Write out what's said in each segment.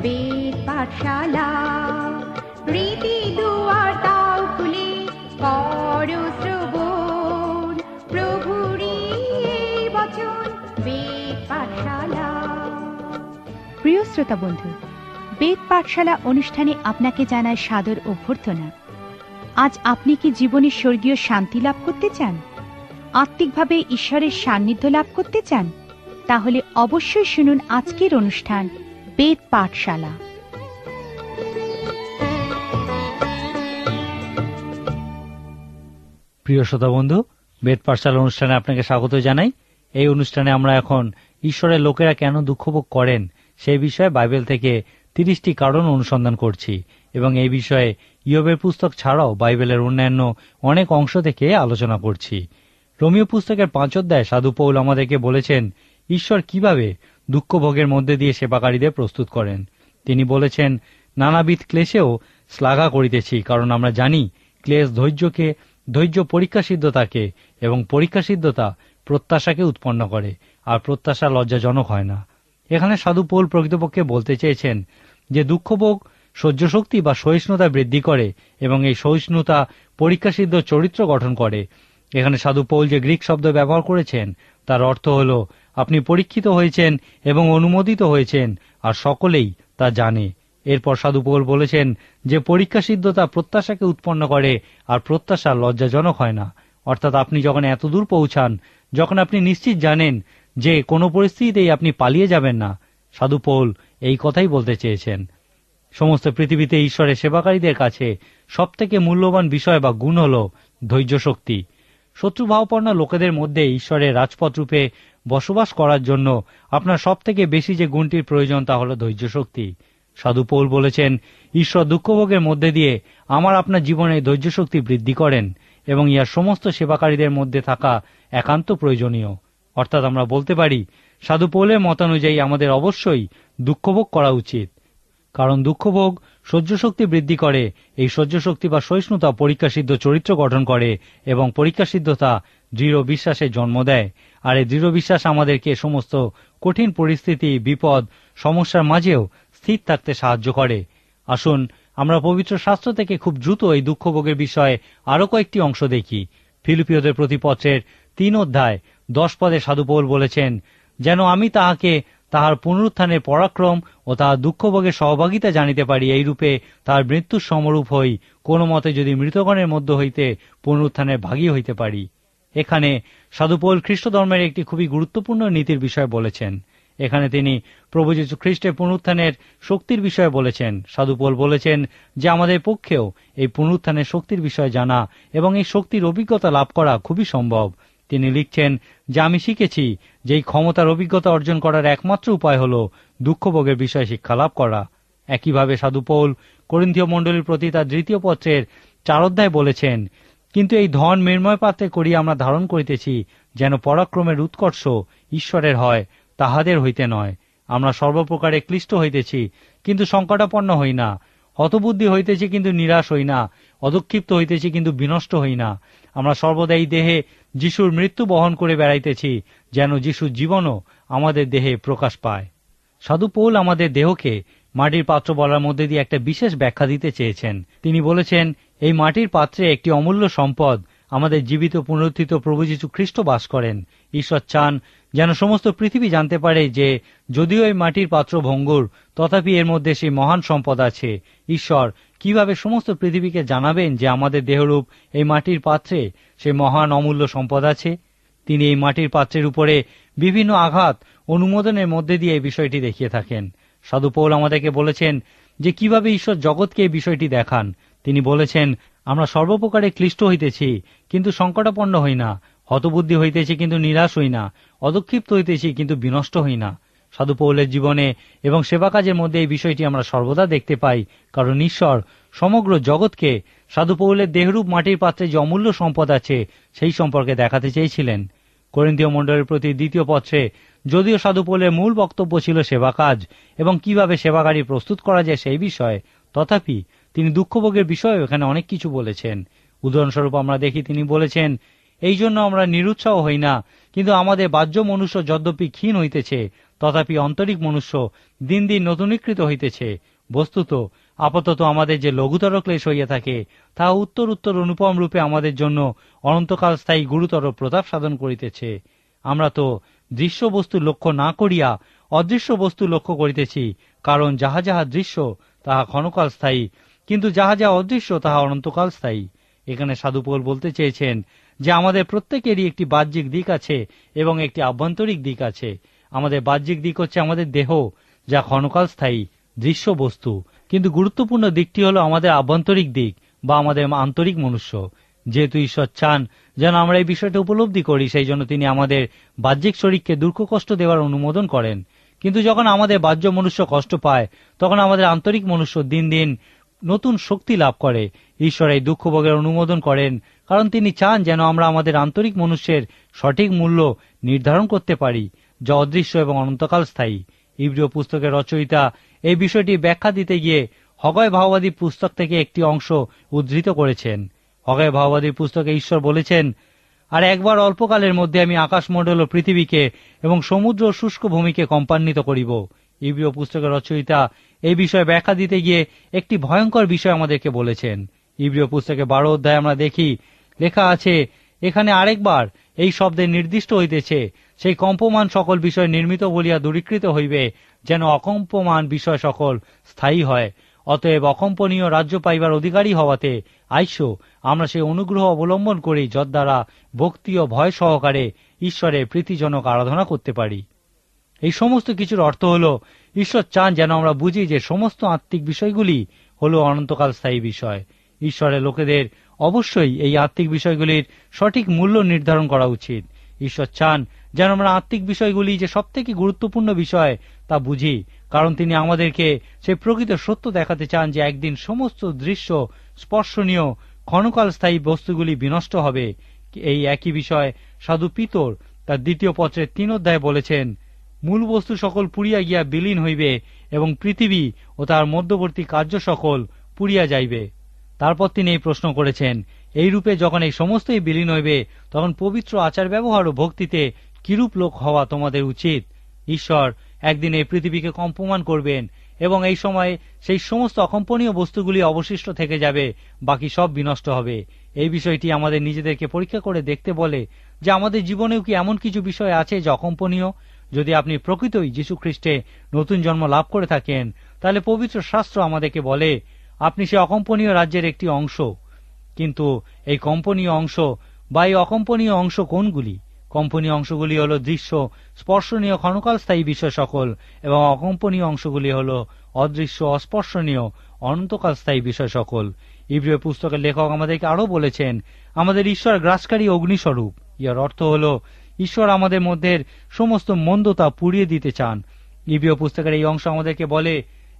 বেদ পাঠশালা। রীতি দুয়ার দাও খুলে করো শ্রবণ, প্রভুরই এই বচন বেদ পাঠশালা। প্রিয় শ্রোতা বন্ধু, বেদ পাঠশালা অনুষ্ঠানে আপনাকে জানায় সাদর অভ্যর্থনা। আজ আপনি কি জীবনে স্বর্গীয় শান্তি লাভ করতে চান, আত্মিকভাবে ঈশ্বরের সান্নিধ্য লাভ করতে চান? তাহলে অবশ্যই শুনুন আজকের অনুষ্ঠান বেদ পাঠশালা। প্রিয় শ্রোতা বন্ধু, বেদ পাঠশালা অনুষ্ঠানে আপনাকে স্বাগত জানাই। এই অনুষ্ঠানে আমরা এখন ঈশ্বরের লোকেরা কেন দুঃখভোগ করেন সেই বিষয়ে বাইবেল থেকে 30টি কারণ অনুসন্ধান করছি এবং এই বিষয়ে ইয়োবের পুস্তক ছাড়াও বাইবেলের অন্যান্য অনেক অংশ থেকে আলোচনা করছি। রোমীয় পুস্তকের 5 অধ্যায়ে সাধু পৌল আমাদেরকে বলেছেন ঈশ্বর কিভাবে দুঃখভোগের মধ্যে দিয়ে সেবাকারীদের প্রস্তুত করেন। তিনি বলেছেন, নানাবিধ ক্লেশেও শ্লাঘা করিতেছি, কারণ আমরা জানি ক্লেশ ধৈর্যকে, ধৈর্য পরীক্ষাসিদ্ধতাকে এবং পরীক্ষাসিদ্ধতা প্রত্যাশাকে উৎপন্ন করে, আর প্রত্যাশা লজ্জাজনক হয় না। এখানে সাধু পৌল প্রকৃতপক্ষে বলতে চেয়েছেন যে দুঃখভোগ সহ্যশক্তি বা সহিষ্ণুতা বৃদ্ধি করে এবং এই সহিষ্ণুতা পরীক্ষাসিদ্ধ চরিত্র গঠন করে। এখানে সাধু পৌল যে গ্রিক শব্দ ব্যবহার করেছেন তার অর্থ হল আপনি পরীক্ষিত হয়েছেন এবং অনুমোদিত হয়েছেন, আর সকলেই তা জানে। এরপর সাধু পৌল বলেছেন যে পরীক্ষাসিদ্ধতা প্রত্যাশাকে উৎপন্ন করে, আর প্রত্যাশা লজ্জাজনক হয় না। অর্থাৎ আপনি যখন এত দূর পৌঁছান, যখন আপনি নিশ্চিত জানেন যে কোনো পরিস্থিতিতেই আপনি পালিয়ে যাবেন না, সাধু পৌল এই কথাই বলতে চেয়েছেন। সমস্ত পৃথিবীতে ঈশ্বরের সেবাকারীদের কাছে সবথেকে মূল্যবান বিষয় বা গুণ হল ধৈর্য শক্তি। শত্রুভাবপন্ন লোকেদের মধ্যে ঈশ্বরের রাজপথ রূপে বসবাস করার জন্য আপনার সবথেকে বেশি যে গুণটির প্রয়োজন তা হল ধৈর্য শক্তি। সাধু পৌল বলেছেন ঈশ্বর দুঃখভোগের মধ্যে দিয়ে আমার আপনার জীবনে ধৈর্য শক্তি বৃদ্ধি করেন এবং ইহার সমস্ত সেবাকারীদের মধ্যে থাকা একান্ত প্রয়োজনীয়। অর্থাৎ আমরা বলতে পারি সাধু পৌলের মতানুযায়ী আমাদের অবশ্যই দুঃখভোগ করা উচিত, কারণ দুঃখভোগ সহ্যশক্তি বৃদ্ধি করে। এই সহ্যশক্তি বা সহিষ্ণুতা পরীক্ষাসিদ্ধ চরিত্র গঠন করে এবং পরীক্ষাসিদ্ধতা দৃঢ় বিশ্বাসের জন্ম দেয়, আর এই দৃঢ় বিশ্বাস আমাদেরকে সমস্ত কঠিন পরিস্থিতি, বিপদ, সমস্যার মাঝেও স্থির থাকতে সাহায্য করে। আসুন আমরা পবিত্র শাস্ত্র থেকে খুব দ্রুত এই দুঃখভোগের বিষয়ে আরো কয়েকটি অংশ দেখি। ফিলিপিয়দের প্রতি পত্রের 3 অধ্যায় 10 পদে সাধু পৌল বলেছেন, যেন আমি তাহাকে তাহার পুনরুত্থানের পরাক্রম ও তাহার দুঃখভোগের সহভাগিতা জানিতে পারি, এইরূপে তাহার মৃত্যুর সমরূপ হই, কোন মতে যদি মৃতগণের মধ্য হইতে পুনরুত্থানের ভাগী হইতে পারি। এখানে সাধু পৌল খ্রিস্ট ধর্মের একটি খুবই গুরুত্বপূর্ণ নীতির বিষয় বলেছেন। এখানে তিনি প্রভু যীশু খ্রিস্টের পুনরুত্থানের শক্তির বিষয়ে বলেছেন। সাধু পৌল বলেছেন যে আমাদের পক্ষেও এই পুনরুত্থানের শক্তির বিষয়ে জানা এবং এই শক্তির অভিজ্ঞতা লাভ করা খুবই সম্ভব। তিনি লিখছেন যে আমি শিখেছি যে এই ক্ষমতার অভিজ্ঞতা অর্জন করার একমাত্র উপায় হল দুঃখভোগের বিষয়ে শিক্ষা লাভ করা। একইভাবে সাধু পৌল করিন্থীয় মণ্ডলীর প্রতি তার 2 পত্রের 4 অধ্যায় বলেছেন, কিন্তু এই ধন মৃন্ময় পাত্রে করিয়া আমরা ধারণ করিতেছি, যেন পরাক্রমের উৎকর্ষ ঈশ্বরের হয়, তাহাদের হইতে নয়। আমরা সর্বপ্রকারে ক্লিষ্ট হইতেছি, কিন্তু সংকটাপন্ন হই না, হতবুদ্ধি হইতেছি, কিন্তু নিরাশ হই না, অদক্ষিপ্ত হইতেছি, কিন্তু বিনষ্ট হই না। আমরা সর্বদা এই দেহে যিশুর মৃত্যু বহন করে বেড়াইতেছি, যেন যিশুর জীবনও আমাদের দেহে প্রকাশ পায়। সাধু পৌল আমাদের দেহকে মাটির পাত্র বলার মধ্যে দিয়ে একটা বিশেষ ব্যাখ্যা দিতে চেয়েছেন। তিনি বলেছেন এই মাটির পাত্রে একটি অমূল্য সম্পদ, আমাদের জীবিত পুনরুত্থিত প্রভু যীশু খ্রিস্ট বাস করেন। ঈশ্বর চান যেন সমস্ত পৃথিবী জানতে পারে যে যদিও এই মাটির পাত্র ভঙ্গুর, তথাপি এর মধ্যে সেই মহান সম্পদ আছে। ঈশ্বর কিভাবে সমস্ত পৃথিবীকে জানাবেন যে আমাদের দেহরূপ এই মাটির পাত্রে সেই মহান অমূল্য সম্পদ আছে? তিনি এই মাটির পাত্রের উপরে বিভিন্ন আঘাত অনুমোদনের মধ্যে দিয়ে এই বিষয়টি দেখিয়ে থাকেন। সাধু পৌল আমাদেরকে বলেছেন যে কিভাবে ঈশ্বর জগৎকে এই বিষয়টি দেখান। তিনি বলেছেন আমরা সর্বপ্রকারে ক্লিষ্ট হইতেছি, কিন্তু সংকটাপন্ন হই না, হতবুদ্ধি হইতেছি, কিন্তু নিরাশ হই না, অদক্ষিপ্ত হইতেছি, কিন্তু বিনষ্ট হই না। সাধু পৌলের জীবনে এবং সেবা কাজের মধ্যে এই বিষয়টি আমরা সর্বদা দেখতে পাই, কারণ ঈশ্বর সমগ্র জগৎকে সাধু পৌলের দেহরূপ মাটির পাত্রে যে অমূল্য সম্পদ আছে সেই সম্পর্কে দেখাতে চেয়েছিলেন। করিন্থীয় মণ্ডলের প্রতি 2 পত্রে যদিও সাধু পৌলের মূল বক্তব্য ছিল সেবা কাজ এবং কিভাবে সেবাকারী প্রস্তুত করা যায় সেই বিষয়ে, তথাপি তিনি দুঃখভোগের বিষয়ে এখানে অনেক কিছু বলেছেন। উদাহরণস্বরূপ আমরা দেখি তিনি বলেছেন, এই জন্য আমরা নিরুৎসাহ হই না, কিন্তু আমাদের বাহ্য মনুষ্য যদ্যপি ক্ষীণ হইতেছে, তথাপি আন্তরিক মনুষ্য দিন দিন নতুনীকৃত হইতেছে। বস্তুত আপাতত আমাদের যে লঘুতর ক্লেশ হইয়া থাকে, তাহা উত্তর উত্তর অনুপম রূপে আমাদের জন্য অনন্তকাল স্থায়ী গুরুতর প্রতাপ সাধন করিতেছে। আমরা তো দৃশ্য বস্তু লক্ষ্য না করিয়া অদৃশ্য বস্তু লক্ষ্য করিতেছি, কারণ যাহা যাহা দৃশ্য তাহা ক্ষণকাল স্থায়ী, কিন্তু যাহা যাহা অদৃশ্য তাহা অনন্তকাল স্থায়ী। এখানে সাধু পৌল বলতে চেয়েছেন যে আমাদের প্রত্যেকেরই একটি বাহ্যিক দিক আছে এবং একটি আভ্যন্তরিক দিক আছে। আমাদের বাহ্যিক দিক হচ্ছে আমাদের দেহ, যা ক্ষণকাল স্থায়ী দৃশ্য বস্তু, কিন্তু গুরুত্বপূর্ণ দিকটি হল আমাদের আভ্যন্তরিক দিক বা আমাদের আন্তরিক মনুষ্য। যেহেতু ঈশ্বর চান যেন আমরা এই বিষয়টা উপলব্ধি করি, সেই জন্য তিনি আমাদের বাহ্যিক শরীরকে দুঃখ কষ্ট দেওয়ার অনুমোদন করেন। কিন্তু যখন আমাদের বাহ্য মনুষ্য কষ্ট পায়, তখন আমাদের আন্তরিক মনুষ্য দিন দিন নতুন শক্তি লাভ করে। ঈশ্বর এই দুঃখ ভোগের অনুমোদন করেন, কারণ তিনি চান যেন আমরা আমাদের আন্তরিক মনুষ্যের সঠিক মূল্য নির্ধারণ করতে পারি, যা অদৃশ্য এবং অনন্তকাল স্থায়ী। ইব্রিয় পুস্তকের রচয়িতা এই বিষয়টি ব্যাখ্যা দিতে গিয়ে হগয় ভাববাদী পুস্তক থেকে একটি অংশ উদ্ধৃত করেছেন। হগয় ভাববাদীর পুস্তকে ঈশ্বর বলেছেন, আর একবার অল্পকালের মধ্যে আমি আকাশমণ্ডল ও পৃথিবীকে এবং সমুদ্র ও শুষ্ক ভূমিকে কম্পান্বিত করিব। ইব্রিয় পুস্তকের রচয়িতা এই বিষয়ে ব্যাখ্যা দিতে গিয়ে একটি ভয়ঙ্কর বিষয় আমাদেরকে বলেছেন। ইব্রিয় পুস্তকে 12 অধ্যায়ে আমরা দেখি লেখা আছে, এখানে আরেকবার এই শব্দে নির্দিষ্ট হইতেছে, সেই কম্পমান সকল বিষয় নির্মিত বলিয়া দূরীকৃত হইবে, যেন অকম্পমান বিষয় সকল স্থায়ী হয়। অতএব অকম্পনীয় রাজ্য পাইবার অধিকারী হওয়াতে আইসো আমরা সেই অনুগ্রহ অবলম্বন করি, যদ্বারা ভক্তি ও ভয় সহকারে ঈশ্বরের প্রীতিজনক আরাধনা করতে পারি। এই সমস্ত কিছুর অর্থ হল, ঈশ্বর চান যেন আমরা বুঝি যে সমস্ত আত্মিক বিষয়গুলি হল অনন্তকাল স্থায়ী বিষয়। ঈশ্বরের লোকেদের অবশ্যই এই আত্মিক বিষয়গুলির সঠিক মূল্য নির্ধারণ করা উচিত। ঈশ্বর চান যেন আমরা আত্মিক বিষয়গুলি যে সবথেকে গুরুত্বপূর্ণ বিষয় তা বুঝি, কারণ তিনি আমাদেরকে সেই প্রকৃত সত্য দেখাতে চান যে একদিন সমস্ত দৃশ্য স্পর্শনীয় ক্ষণকাল স্থায়ী বস্তুগুলি বিনষ্ট হবে। এই একই বিষয় সাধু পিতর তার 2 পত্রের 3 অধ্যায়ে বলেছেন, মূল বস্তু সকল পুড়িয়া গিয়া বিলীন হইবে এবং পৃথিবী ও তার মধ্যবর্তী কার্য সকল পুড়িয়া যাইবে। তারপর তিনি এই প্রশ্ন করেছেন, এই রূপে যখন এই সমস্তই বিলীন হইবে, তখন পবিত্র আচার ব্যবহার ও ভক্তিতে কিরূপ লোক হওয়া তোমাদের উচিত। ঈশ্বর একদিন এই পৃথিবীকে কম্পমান করবেন এবং এই সময় সেই সমস্ত অকম্পনীয় বস্তুগুলি অবশিষ্ট থেকে যাবে, বাকি সব বিনষ্ট হবে। এই বিষয়টি আমাদের নিজেদেরকে পরীক্ষা করে দেখতে বলে যে আমাদের জীবনেও কি এমন কিছু বিষয় আছে যা অকম্পনীয়। যদি আপনি প্রকৃতই যীশু খ্রিস্টে নতুন জন্ম লাভ করে থাকেন, তাহলে পবিত্র শাস্ত্র আমাদেরকে বলে আপনি সে অকম্পনীয় রাজ্যের একটি অংশ। কিন্তু এই কম্পনীয় অংশ বা এই অকম্পনীয় অংশ কোনগুলি? কম্পনীয় অংশগুলি হল দৃশ্য স্পর্শনীয় ক্ষণকাল স্থায়ী বিষয় সকল, এবং অকম্পনীয় অংশগুলি হল অদৃশ্য অস্পর্শনীয় অনন্তকাল স্থায়ী বিষয় সকল। ইব্রিয় পুস্তকের লেখক আমাদেরকে আরো বলেছেন, আমাদের ঈশ্বর গ্রাসকারী অগ্নিস্বরূপ। ইয়ার অর্থ হল ঈশ্বর আমাদের মধ্যে সমস্ত মন্দতা পুড়িয়ে দিতে চান। ইব্রিয় পুস্তকের এই অংশ আমাদেরকে বলে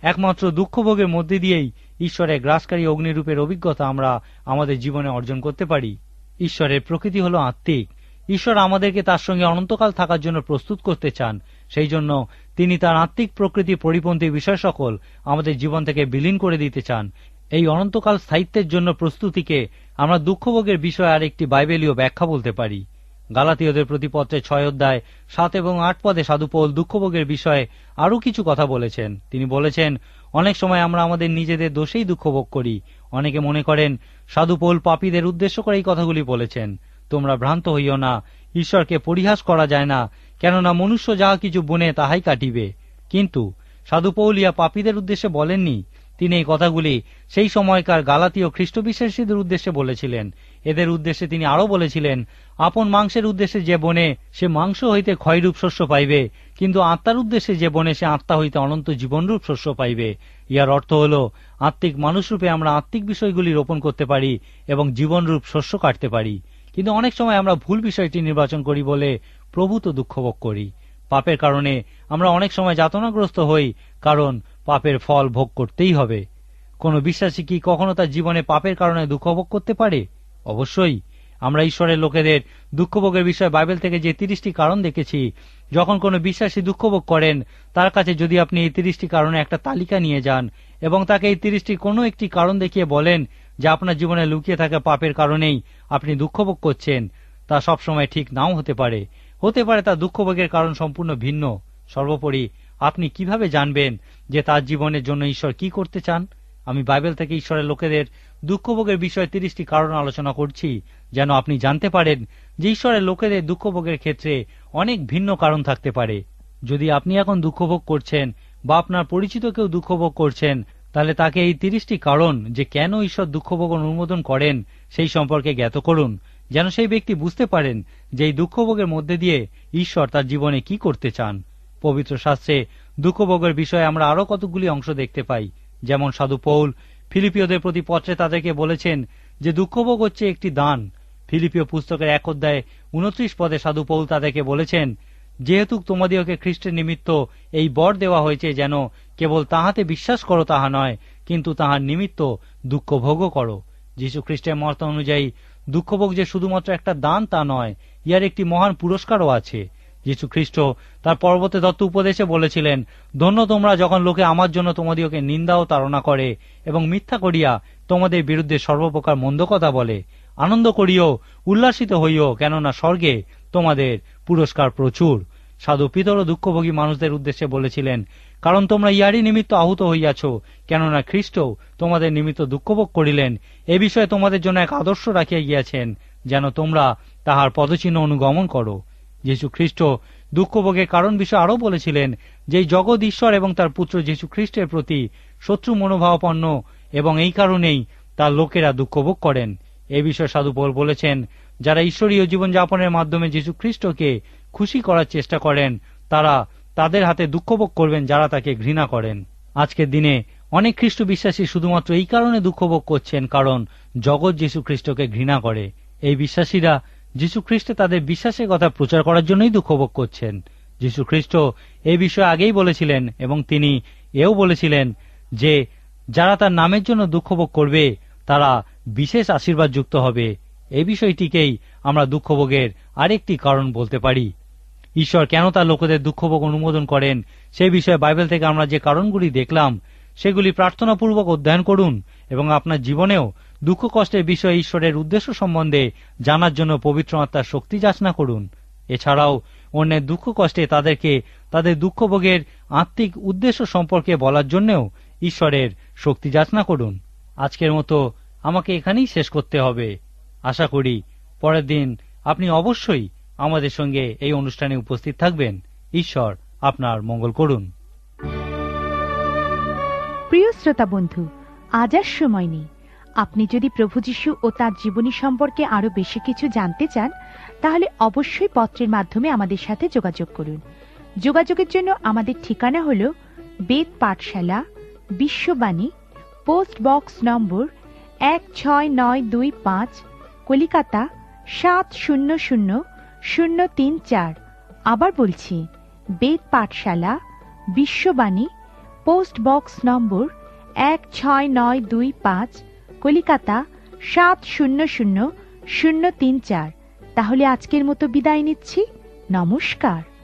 একমাত্র দুঃখভোগের মধ্যে দিয়েই ঈশ্বরের গ্রাসকারী অগ্নিরূপের অভিজ্ঞতা আমরা আমাদের জীবনে অর্জন করতে পারি। ঈশ্বরের প্রকৃতি হল আত্মিক। ঈশ্বর আমাদেরকে তার সঙ্গে অনন্তকাল থাকার জন্য প্রস্তুত করতে চান। সেই জন্য তিনি তার আত্মিক প্রকৃতি পরিপন্থী বিষয় সকল আমাদের জীবন থেকে বিলীন করে দিতে চান। এই অনন্তকাল স্থায়িত্বের জন্য প্রস্তুতিকে আমরা দুঃখভোগের বিষয়ে আর একটি বাইবেলীয় ব্যাখ্যা বলতে পারি। গালাতীয়দের প্রতি পত্রে 6 অধ্যায় 7 এবং 8 পদে সাধু পৌল দুঃখভোগের বিষয়ে আরো কিছু কথা বলেছেন। তিনি বলেছেন, অনেক সময় আমরা আমাদের নিজেদের দোষেই দুঃখভোগ করি। অনেকে মনে করেন সাধু পৌল পাপীদের উদ্দেশ্য করে এই কথাগুলি বলেছেন। তোমরা ভ্রান্ত হইও না, ঈশ্বরকে পরিহাস করা যায় না, কেননা মনুষ্য যাহা কিছু বুনে তাহাই কাটিবে। কিন্তু সাধু পৌল ইহা পাপীদের উদ্দেশ্যে বলেননি। তিনি এই কথাগুলি সেই সময়কার গালাতীয় খ্রিস্ট বিশ্বাসীদের উদ্দেশ্যে বলেছিলেন। এদের উদ্দেশ্যে তিনি আরো বলেছিলেন, আপন মাংসের উদ্দেশ্যে যে বনে সে মাংস হইতে ক্ষয়রূপ শস্য পাইবে, কিন্তু আত্মার উদ্দেশ্যে যে বনে সে আত্মা হইতে অনন্ত জীবনরূপ শস্য পাইবে। ইহার অর্থ হল আত্মিক মানুষরূপে আমরা আত্মিক বিষয়গুলি রোপণ করতে পারি এবং জীবনরূপ শস্য কাটতে পারি। কিন্তু অনেক সময় আমরা ভুল বিষয়টি নির্বাচন করি বলে প্রভূত দুঃখভোগ করি। পাপের কারণে আমরা অনেক সময় যাতনাগ্রস্ত হই, কারণ পাপের ফল ভোগ করতেই হবে। কোন বিশ্বাসী কি কখনো তার জীবনে পাপের কারণে দুঃখভোগ করতে পারে? অবশ্যই। আমরা ঈশ্বরের লোকেদের দুঃখভোগের বিষয়ে বাইবেল থেকে যে 30টি কারণ দেখেছি, যখন কোনো বিশ্বাসী দুঃখভোগ করেন, তার কাছে যদি আপনি এই 30টি কারণে একটা তালিকা নিয়ে যান এবং তাকে এই 30টির কোনো একটি কারণ দেখিয়ে বলেন যে আপনার জীবনে লুকিয়ে থাকা পাপের কারণেই আপনি দুঃখভোগ করছেন, তা সবসময় ঠিক নাও হতে পারে। হতে পারে তার দুঃখভোগের কারণ সম্পূর্ণ ভিন্ন। সর্বোপরি আপনি কিভাবে জানবেন যে তার জীবনের জন্য ঈশ্বর কি করতে চান? আমি বাইবেল থেকে ঈশ্বরের লোকেদের দুঃখভোগের বিষয়ে 30টি কারণ আলোচনা করছি, যেন আপনি জানতে পারেন যে ঈশ্বরের লোকেদের দুঃখভোগের ক্ষেত্রে অনেক ভিন্ন কারণ থাকতে পারে। যদি আপনি এখন দুঃখভোগ করছেন বা আপনার পরিচিত কেউ দুঃখভোগ করছেন, তাহলে তাকে এই 30টি কারণ যে কেন ঈশ্বর দুঃখভোগ অনুমোদন করেন সেই সম্পর্কে জ্ঞাত করুন, যেন সেই ব্যক্তি বুঝতে পারেন যে এই দুঃখভোগের মধ্যে দিয়ে ঈশ্বর তার জীবনে কি করতে চান। পবিত্র শাস্ত্রে দুঃখভোগের বিষয়ে আমরা আরো কতগুলি অংশ দেখতে পাই। যেমন সাধু পৌল ফিলিপিয়দের প্রতি পত্রে তাদেরকে বলেছেন যে দুঃখভোগ হচ্ছে একটি দান। ফিলিপিয় পুস্তকের 1 অধ্যায় 29 পদে সাধু পৌল তাদেরকে বলেছেন, যেহেতু তোমাদিওকে খ্রিস্টের নিমিত্ত এই বর দেওয়া হয়েছে যেন কেবল তাহাতে বিশ্বাস করো তাহা নয়, কিন্তু তাহার নিমিত্ত দুঃখভোগও করো। যীশু খ্রিস্টের মত অনুযায়ী দুঃখভোগ যে শুধুমাত্র একটা দান তা নয়, ইহার একটি মহান পুরস্কারও আছে। যীশু খ্রিস্ট তার পরবর্তী তত্ত্ব উপদেশে বলেছিলেন, ধন্য তোমরা যখন লোকে আমার জন্য তোমাদিওকে নিন্দা ও তাড়না করে এবং মিথ্যা করিয়া তোমাদের বিরুদ্ধে সর্বপ্রকার মন্দ কথা বলে। আনন্দ করিও, উল্লাসিত হইও, কেননা স্বর্গে তোমাদের পুরস্কার প্রচুর। সাধু পিতর দুঃখভোগী মানুষদের উদ্দেশ্যে বলেছিলেন, কারণ তোমরা ইয়ারই নিমিত্ত আহুত হইয়াছ, কেননা খ্রিস্ট তোমাদের নিমিত্ত দুঃখভোগ করিলেন। এ বিষয়ে তোমাদের জন্য এক আদর্শ রাখিয়া গিয়াছেন, যেন তোমরা তাহার পদচিহ্ন অনুগমন করো। যীশু খ্রিস্ট দুঃখভোগের কারণ বিষয়ে আরও বলেছিলেন যে জগৎ ঈশ্বর এবং তার পুত্র যীশু খ্রিস্টের প্রতি শত্রু মনোভাবাপন্ন এবং এই কারণেই তার লোকেরা দুঃখভোগ করেন। এ বিষয়ে সাধু পৌল বলেছেন, যারা ঈশ্বরীয় জীবনযাপনের মাধ্যমে যীশু খ্রিস্টকে খুশি করার চেষ্টা করেন তারা তাদের হাতে দুঃখভোগ করবেন যারা তাকে ঘৃণা করেন। আজকের দিনে অনেক খ্রিস্ট বিশ্বাসী শুধুমাত্র এই কারণে দুঃখভোগ করছেন কারণ জগৎ যীশু খ্রিস্টকে ঘৃণা করে। এই বিশ্বাসীরা যীশু খ্রিস্টে তাদের বিশ্বাসের কথা প্রচার করার জন্যই দুঃখভোগ করছেন। যীশু খ্রিস্ট এই বিষয়ে আগেই বলেছিলেন এবং তিনি এও বলেছিলেন যে যারা তার নামের জন্য দুঃখভোগ করবে তারা বিশেষ আশীর্বাদ যুক্ত হবে। এই বিষয়টিকেই আমরা দুঃখভোগের আরেকটি কারণ বলতে পারি। ঈশ্বর কেন তার লোকেদের দুঃখভোগ অনুমোদন করেন সেই বিষয়ে বাইবেল থেকে আমরা যে কারণগুলি দেখলাম সেগুলি প্রার্থনাপূর্বক অধ্যয়ন করুন এবং আপনার জীবনেও দুঃখ কষ্টের বিষয়ে ঈশ্বরের উদ্দেশ্য সম্বন্ধে জানার জন্য পবিত্র আত্মার শক্তি যাচনা করুন। এছাড়াও অন্যের দুঃখ কষ্টে তাদেরকে তাদের দুঃখভোগের আত্মিক উদ্দেশ্য সম্পর্কে বলার জন্যও ঈশ্বরের শক্তি যাচনা করুন। আজকের মতো আমাকে এখানেই শেষ করতে হবে। আশা করি পরের দিন আপনি অবশ্যই আমাদের সঙ্গে এই অনুষ্ঠানে উপস্থিত থাকবেন। ঈশ্বর আপনার মঙ্গল করুন। প্রিয় শ্রোতা বন্ধু, আজ আর সময় নেই। আপনি যদি প্রভু যীশু ও তার জীবনী সম্পর্কে আরো বেশি কিছু জানতে চান তাহলে অবশ্যই পত্রের মাধ্যমে আমাদের সাথে যোগাযোগ করুন। যোগাযোগের জন্য আমাদের ঠিকানা হল বেদ পাঠশালা, বিশ্ববাণী, পোস্ট বক্স নম্বর 16925, কলিকাতা 700034। আবার বলছি, বেদ পাঠশালা, বিশ্ববাণী, পোস্ট বক্স নম্বর 16925, কলিকাতা 700034। তাহলে আজকের মতো বিদায় নিচ্ছি। নমস্কার।